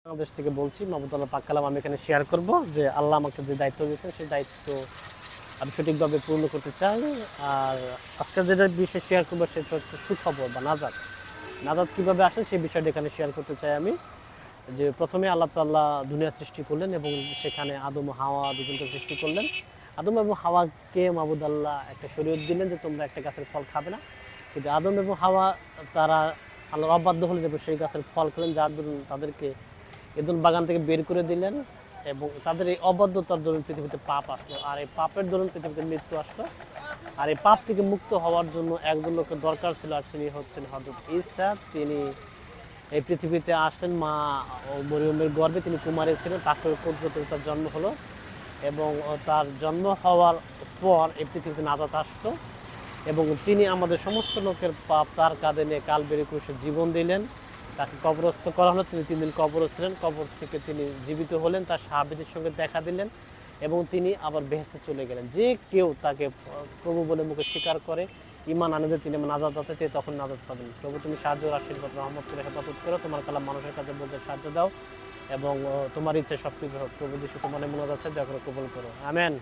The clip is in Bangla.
বাংলাদেশ থেকে বলছি। মাহমুদুল্লাহ পাক কালাম আমি এখানে শেয়ার করব যে আল্লাহ আমাকে যে দায়িত্ব দিয়েছেন সেই দায়িত্ব আমি সঠিকভাবে পূর্ণ করতে চাই। আর আজকে যেটা বিষয় শেয়ার করবো সেটা হচ্ছে সুখবর বা নাজাত। নাজাত কীভাবে আসে সেই বিষয়টা এখানে শেয়ার করতে চাই আমি। যে প্রথমে আল্লাহ তাআলা দুনিয়া সৃষ্টি করলেন এবং সেখানে আদম ও হাওয়া দুজনকে সৃষ্টি করলেন। আদম এবং হাওয়াকে মাহমুদ আল্লাহ একটা শরীয়ত দিলেন যে তোমরা একটা গাছের ফল খাবে না, কিন্তু আদম এবং হাওয়া তারা আল্লাহর অবাধ্য হলেন এবং সেই গাছের ফল খেলেন, যার দরুন তাদেরকে এদন বাগান থেকে বের করে দিলেন এবং তাদের এই অবাধ্যতার দরুন পৃথিবীতে পাপ আসলো, আর এই পাপের দরুন পৃথিবীতে মৃত্যু আসলো। আর এই পাপ থেকে মুক্ত হওয়ার জন্য একজন লোকের দরকার ছিল, আর তিনি হচ্ছেন হযরত ঈসা। তিনি এই পৃথিবীতে আসলেন মা ও মরিয়মের গর্ভে, তিনি কুমারী ছিলেন, তাকে কুদরতে তার জন্ম হলো এবং তার জন্ম হওয়ার পর এই পৃথিবীতে নাজাত আসলো এবং তিনি আমাদের সমস্ত লোকের পাপ তার কাঁধে নিয়ে কালবেরি ক্রুশে জীবন দিলেন। তাকে কবরস্থ করা হলো, তিনি 3 দিন কবর ছিলেন, কবর থেকে তিনি জীবিত হলেন, তার সাহাবীদের সঙ্গে দেখা দিলেন এবং তিনি আবার বেহেশতে চলে গেলেন। যে কেউ তাকে প্রভু বলে মুখে স্বীকার করে, ঈমান আনে যে তিনি নাজাত দাতা, তখন নাজাত পাবেন। প্রভু তুমি সাহায্য আশীর্বাদ রহমত করে হেফাজত করো, তোমার কালাম মানুষের কাছে বলতে সাহায্য দাও এবং তোমার ইচ্ছে সব কিছু হোক। প্রভু যিশু তোমার মনে যাচ্ছে, দয়া করে কবুল করো, আমেন।